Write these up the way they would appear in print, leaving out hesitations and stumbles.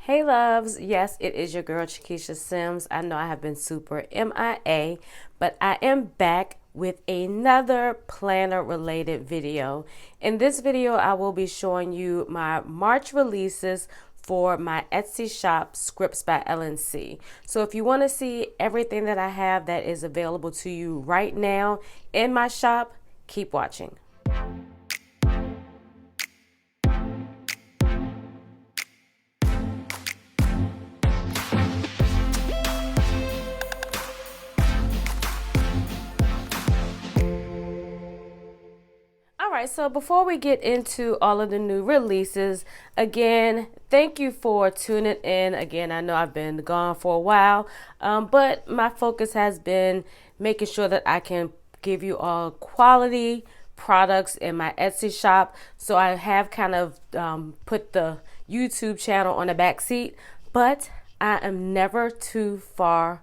Hey loves, yes, it is your girl CheKesha Simms. I know I have been super MIA, but I am back with another planner related video. In this video, I will be showing you my March releases for my Etsy shop, Scripts by LNC. So if you want to see everything that I have that is available to you right now in my shop, keep watching. Alright, so before we get into all of the new releases, again, thank you for tuning in. Again, I know I've been gone for a while, but my focus has been making sure that I can give you all quality products in my Etsy shop. So I have kind of put the YouTube channel on the back seat, but I am never too far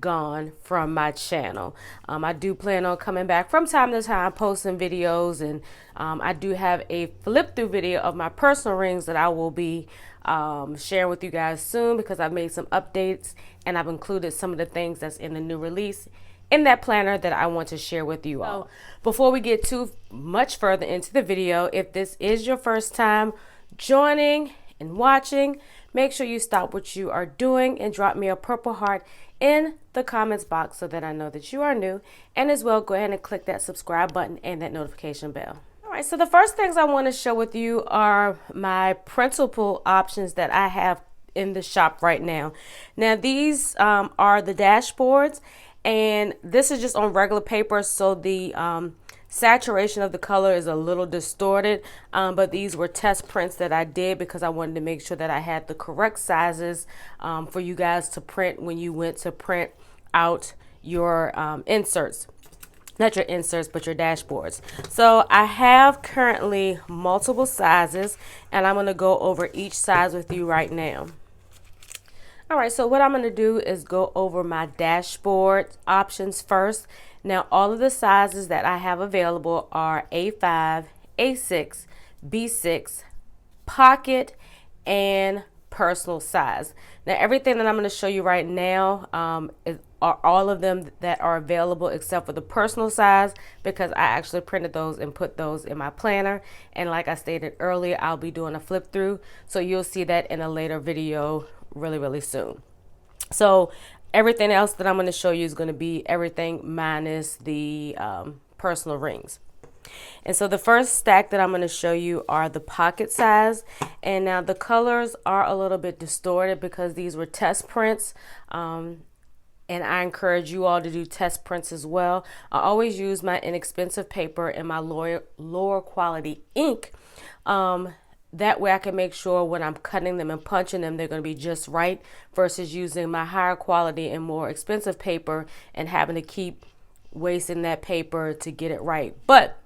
gone from my channel. I do plan on coming back from time to time, posting videos, and I do have a flip through video of my personal rings that I will be sharing with you guys soon, because I've made some updates and I've included some of the things that's in the new release in that planner that I want to share with you all. Before we get too much further into the video, if this is your first time joining and watching, make sure you stop what you are doing and drop me a purple heart in the comments box so that I know that you are new, and as well go ahead and click that subscribe button and that notification bell. All right, so the first things I want to share with you are my printable options that I have in the shop right now. Now these are the dashboards, and this is just on regular paper, so the saturation of the color is a little distorted, but these were test prints that I did because I wanted to make sure that I had the correct sizes for you guys to print when you went to print out your inserts. Not your inserts, but your dashboards. So I have currently multiple sizes, and I'm going to go over each size with you right now. All right, so what I'm going to do is go over my dashboard options first. Now, all of the sizes that I have available are A5, A6, B6, pocket, and personal size. Now, everything that I'm going to show you right now are all of them that are available except for the personal size, because I actually printed those and put those in my planner. And like I stated earlier, I'll be doing a flip through, so you'll see that in a later video really soon. So everything else that I'm going to show you is going to be everything minus the personal rings. And so the first stack that I'm going to show you are the pocket size. And now the colors are a little bit distorted because these were test prints. And I encourage you all to do test prints as well. I always use my inexpensive paper and my lower quality ink. That way I can make sure when I'm cutting them and punching them, they're going to be just right, versus using my higher quality and more expensive paper and having to keep wasting that paper to get it right. But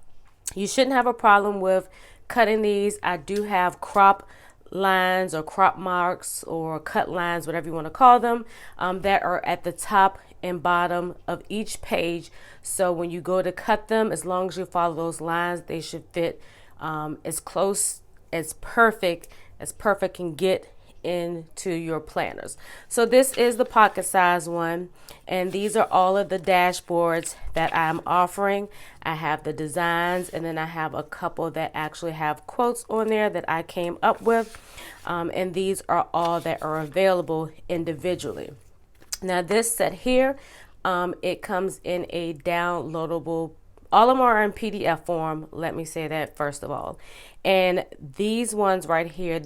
you shouldn't have a problem with cutting these. I do have crop lines or crop marks or cut lines, whatever you want to call them, that are at the top and bottom of each page. So when you go to cut them, as long as you follow those lines, they should fit as close as perfect can get into your planners. So this is the pocket size one, and these are all of the dashboards that I'm offering. I have the designs, and then I have a couple that actually have quotes on there that I came up with, and these are all that are available individually. Now this set here, it comes in a downloadable. All of them are in PDF form. Let me say that first of all. And these ones right here,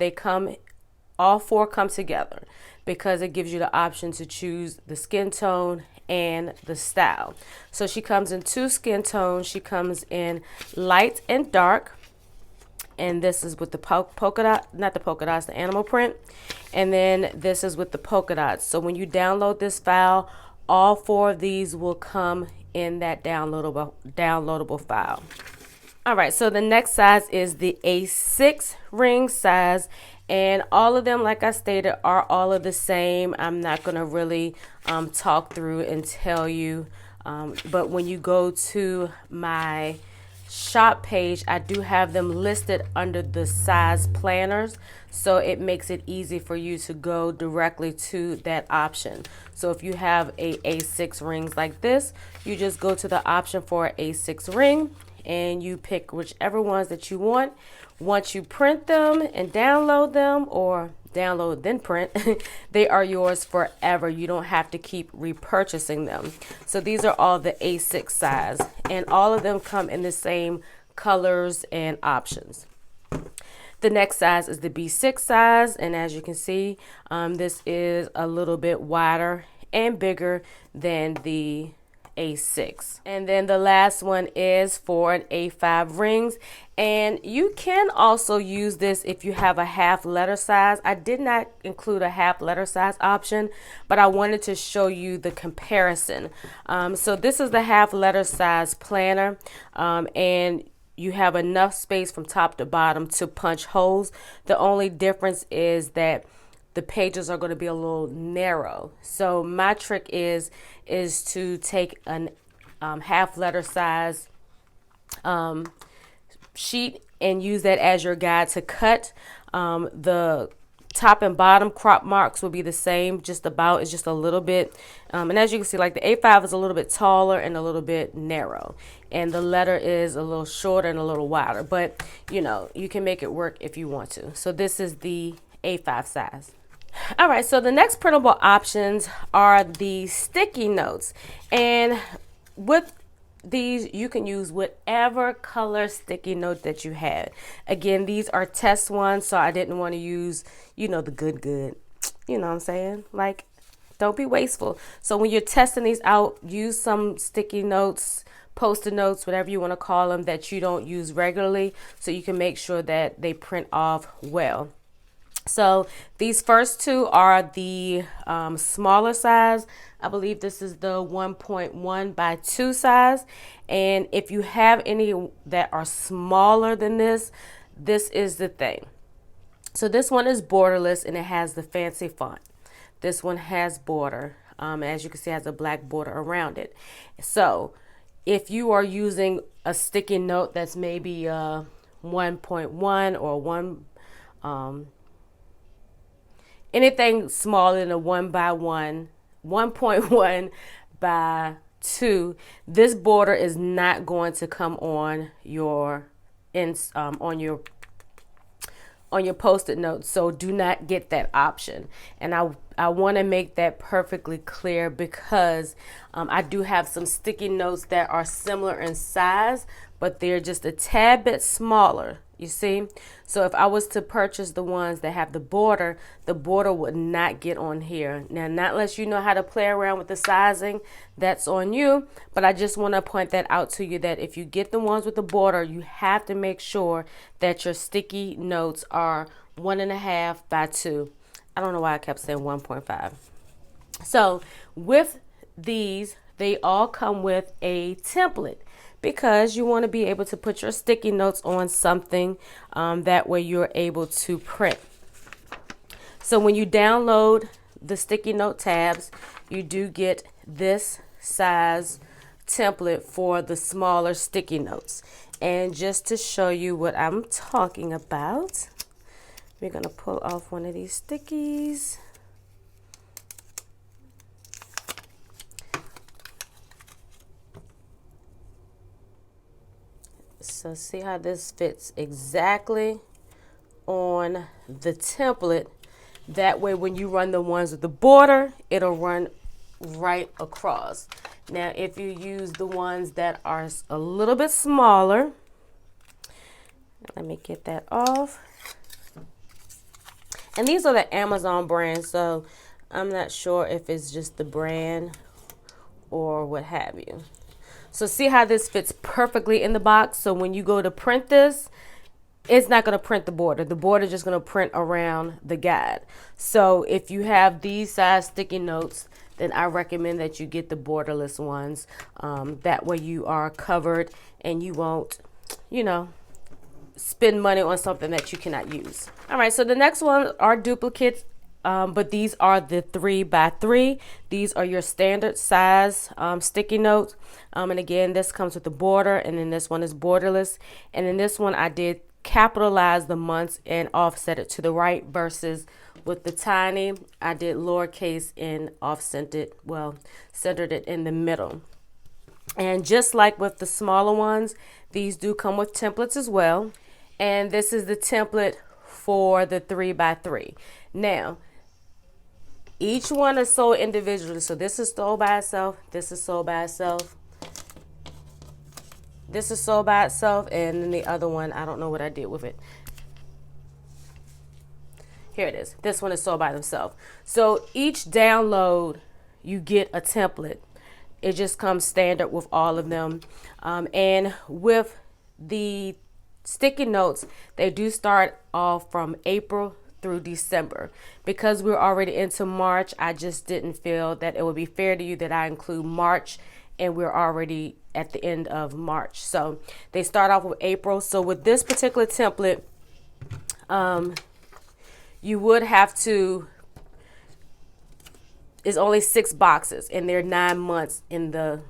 all four come together because it gives you the option to choose the skin tone and the style. So she comes in 2 skin tones. She comes in light and dark. And this is with the polka dot, not the polka dots, the animal print. And then this is with the polka dots. So when you download this file, all 4 of these will come in that downloadable file. All right, so the next size is the A6 ring size, and all of them, like I stated, are all of the same. I'm not going to really talk through and tell you, but when you go to my shop page, I do have them listed under the size planners. So it makes it easy for you to go directly to that option. So if you have a A6 rings like this, you just go to the option for an A6 ring and you pick whichever ones that you want. Once you print them and download them, or download then print, they are yours forever. You don't have to keep repurchasing them. So these are all the A6 size, and all of them come in the same colors and options. The next size is the B6 size, and as you can see, this is a little bit wider and bigger than the A6. And then the last one is for an A5 rings, and you can also use this if you have a half letter size. I did not include a half letter size option, but I wanted to show you the comparison. So this is the half letter size planner, and you have enough space from top to bottom to punch holes. The only difference is that the pages are going to be a little narrow. So my trick is to take an half letter size sheet and use that as your guide to cut. The top and bottom crop marks will be the same, just about. It's just a little bit, and as you can see, like the A5 is a little bit taller and a little bit narrow, and the letter is a little shorter and a little wider, but you know, you can make it work if you want to. So this is the A5 size. All right, so the next printable options are the sticky notes, and with these you can use whatever color sticky note that you have. Again, these are test ones, so I didn't want to use, you know, the good, you know what I'm saying? Like, don't be wasteful. So when you're testing these out, use some sticky notes, post-it notes, whatever you want to call them, that you don't use regularly, so you can make sure that they print off well. So these first two are the smaller size. I believe this is the 1.1 by 2 size. And if you have any that are smaller than this, this is the thing. So this one is borderless and it has the fancy font. This one has border. As you can see, it has a black border around it. So if you are using a sticky note that's maybe 1.1 or 1, anything smaller than a 1.1 by 2, this border is not going to come on your on your post-it notes. So do not get that option. And I want to make that perfectly clear, because I do have some sticky notes that are similar in size, but they're just a tad bit smaller. You see? So if I was to purchase the ones that have the border would not get on here. Now, not unless you know how to play around with the sizing, that's on you. But I just want to point that out to you, that if you get the ones with the border, you have to make sure that your sticky notes are 1.5 by 2. I don't know why I kept saying 1.5. So with these, they all come with a template, because you want to be able to put your sticky notes on something, that way you're able to print. So when you download the sticky note tabs, you do get this size template for the smaller sticky notes. And just to show you what I'm talking about, we're going to pull off one of these stickies. So see how this fits exactly on the template. That way when you run the ones with the border, it'll run right across. Now if you use the ones that are a little bit smaller, let me get that off. And these are the Amazon brand, so I'm not sure if it's just the brand or what have you. So see how this fits perfectly in the box. So when you go to print this, it's not going to print the border. The border is just going to print around the guide. So if you have these size sticky notes, then I recommend that you get the borderless ones. That way you are covered and you won't, you know, spend money on something that you cannot use. All right, so the next one are duplicates. But these are the 3 by 3. These are your standard size sticky notes. And again, this comes with the border, and then this one is borderless. And then this one I did capitalize the months and offset it to the right, versus with the tiny, I did lowercase and centered it in the middle. And just like with the smaller ones, these do come with templates as well. And this is the template for the 3x3. Now, each one is sold individually. So this is sold by itself. This is sold by itself. This is sold by itself. And then the other one, I don't know what I did with it. Here it is. This one is sold by themselves. So each download, you get a template. It just comes standard with all of them. And with the sticky notes, they do start off from April through December. Because we're already into March, I just didn't feel that it would be fair to you that I include March, and we're already at the end of March. So they start off with April. So with this particular template, you would have to, it's only 6 boxes, and they're 9 months in the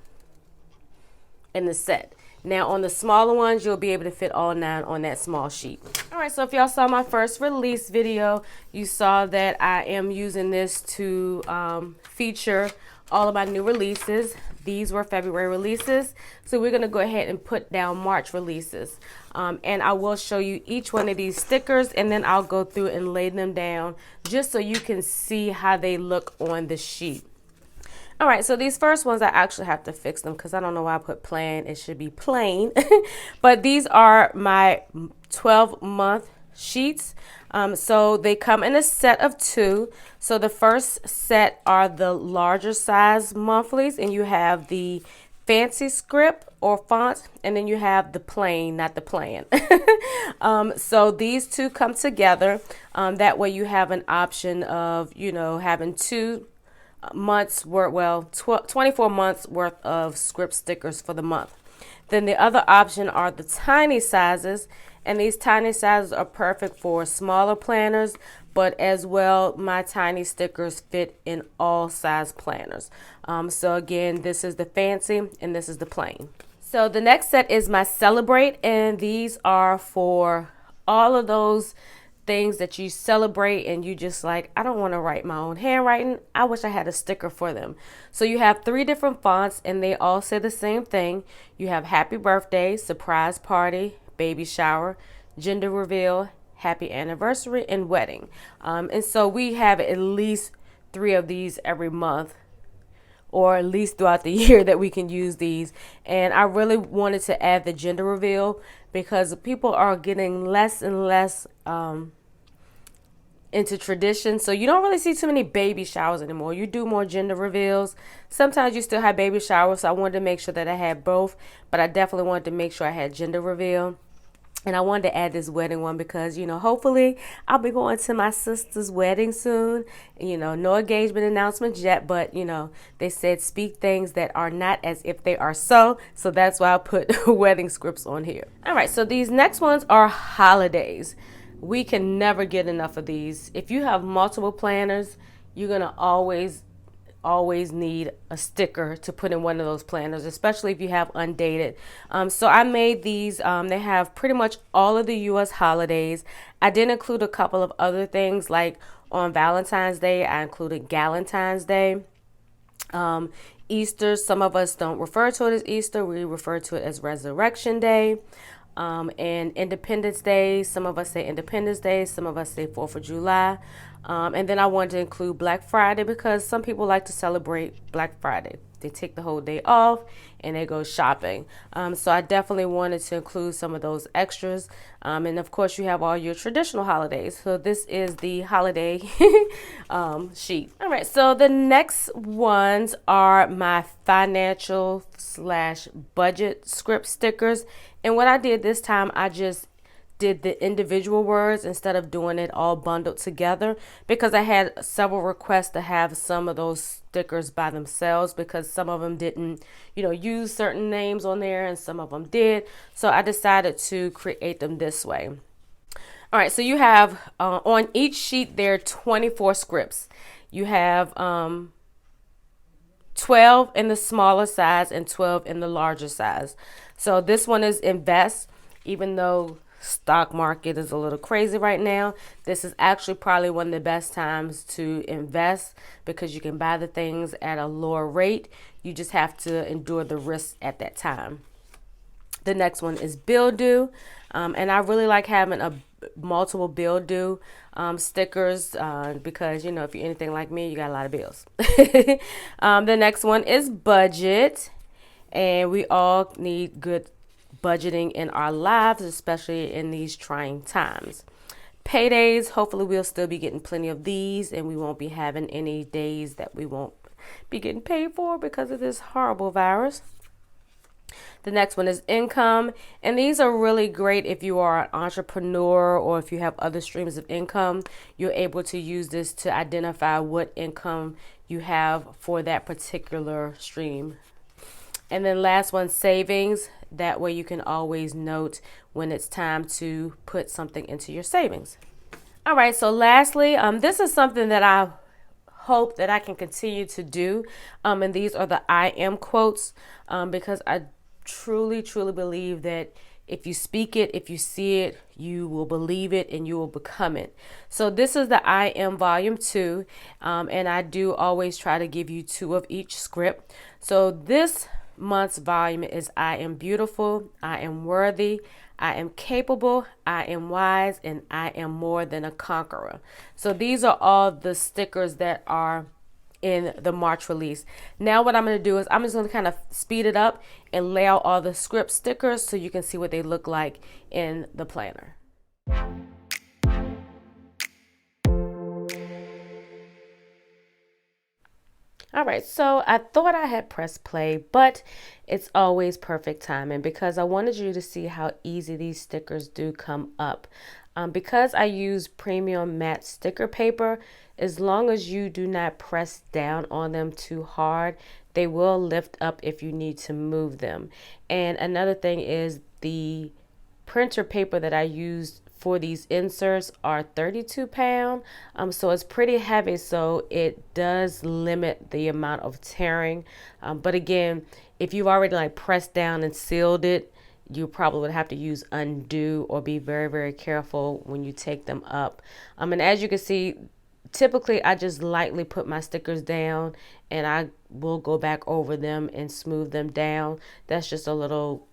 set. Now on the smaller ones, you'll be able to fit all 9 on that small sheet. All right, so if y'all saw my first release video, you saw that I am using this to feature all of my new releases. These were February releases, so we're going to go ahead and put down March releases. And I will show you each one of these stickers, and then I'll go through and lay them down just so you can see how they look on the sheet. All right, so these first ones, I actually have to fix them because I don't know why I put plain. It should be plain. But these are my 12-month sheets. So they come in a set of 2. So the first set are the larger size monthlies, and you have the fancy script or font, and then you have the plain, not the plan. So these 2 come together. That way you have an option of, having 2 months worth, 24 months worth of script stickers for the month. Then the other option are the tiny sizes, and these tiny sizes are perfect for smaller planners, but as well, my tiny stickers fit in all size planners. So again, this is the fancy and this is the plain. So the next set is my celebrate, and these are for all of those things that you celebrate and you just like, I don't want to write my own handwriting. I wish I had a sticker for them. So you have 3 different fonts, and they all say the same thing. You have happy birthday, surprise party, baby shower, gender reveal, happy anniversary, and wedding. And so we have at least 3 of these every month, or at least throughout the year, that we can use these. And I really wanted to add the gender reveal because people are getting less and less into tradition. So you don't really see too many baby showers anymore. You do more gender reveals. Sometimes you still have baby showers. So I wanted to make sure that I had both, but I definitely wanted to make sure I had gender reveal. And I wanted to add this wedding one because, hopefully I'll be going to my sister's wedding soon. No engagement announcements yet, but, they said speak things that are not as if they are so. So that's why I put wedding scripts on here. All right, so these next ones are holidays. We can never get enough of these. If you have multiple planners, you're going to always need a sticker to put in one of those planners, especially if you have undated. So I made these. They have pretty much all of the U.S. holidays. I did include a couple of other things, like on Valentine's Day, I included Galentine's Day. Easter, some of us don't refer to it as Easter. We refer to it as Resurrection Day. And Independence Day, some of us say Independence Day, some of us say 4th of July. And then I wanted to include Black Friday because some people like to celebrate Black Friday. They take the whole day off and they go shopping. So I definitely wanted to include some of those extras. And of course you have all your traditional holidays. So this is the holiday sheet. All right, so the next ones are my financial / budget script stickers. And what I did this time, I just did the individual words instead of doing it all bundled together, because I had several requests to have some of those stickers by themselves because some of them didn't, use certain names on there and some of them did. So I decided to create them this way. All right, so you have on each sheet there are 24 scripts. You have 12 in the smaller size and 12 in the larger size. So this one is invest, even though stock market is a little crazy right now, this is actually probably one of the best times to invest because you can buy the things at a lower rate. You just have to endure the risk at that time. The next one is bill due. And I really like having a multiple bill due stickers because, you know, if you're anything like me, you got a lot of bills. The next one is budget. And we all need good budgeting in our lives, especially in these trying times. Paydays, hopefully we'll still be getting plenty of these and we won't be having any days that we won't be getting paid for because of this horrible virus. The next one is income, and these are really great if you are an entrepreneur or if you have other streams of income. You're able to use this to identify what income you have for that particular stream. And then last one, savings. That way you can always note when it's time to put something into your savings. All right, so lastly, this is something that I hope that I can continue to do. And these are the I am quotes because I truly believe that if you speak it, if you see it, you will believe it and you will become it. So this is the I Am Volume 2, and I do always try to give you 2 of each script. So this month's volume is I am beautiful, I am worthy, I am capable, I am wise, and I am more than a conqueror. So these are all the stickers that are in the March release. Now what I'm going to do is I'm just going to kind of speed it up and lay out all the script stickers so you can see what they look like in the planner. All right, so I thought I had pressed play, but it's always perfect timing because I wanted you to see how easy these stickers do come up. Because I use premium matte sticker paper, as long as you do not press down on them too hard, they will lift up if you need to move them. And another thing is the printer paper that I used for these inserts are 32 pound. So it's pretty heavy, so it does limit the amount of tearing. But again, if you've already like pressed down and sealed it, you probably would have to use undo or be very careful when you take them up. And as you can see, typically I just lightly put my stickers down and I will go back over them and smooth them down. That's just a little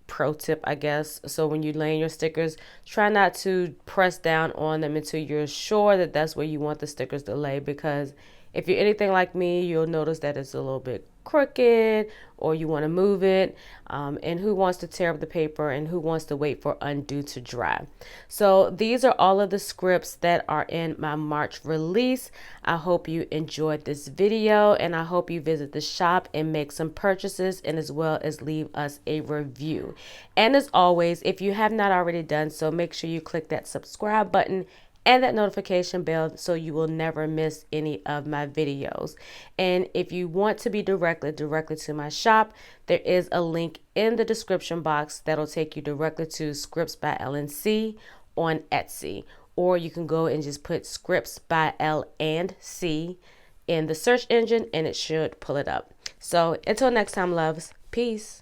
pro tip, I guess. So when you're laying your stickers, try not to press down on them until you're sure that that's where you want the stickers to lay, because if you're anything like me, you'll notice that it's a little bit crooked or you want to move it. And who wants to tear up the paper and who wants to wait for undo to dry? So these are all of the scripts that are in my March release. I hope you enjoyed this video and I hope you visit the shop and make some purchases, and as well as leave us a review. And as always, if you have not already done so, make sure you click that subscribe button and that notification bell so you will never miss any of my videos. And if you want to be directly to my shop, there is a link in the description box that'll take you directly to Scripts by LNC on Etsy. Or you can go and just put Scripts by L&C in the search engine and it should pull it up. So until next time, loves, peace.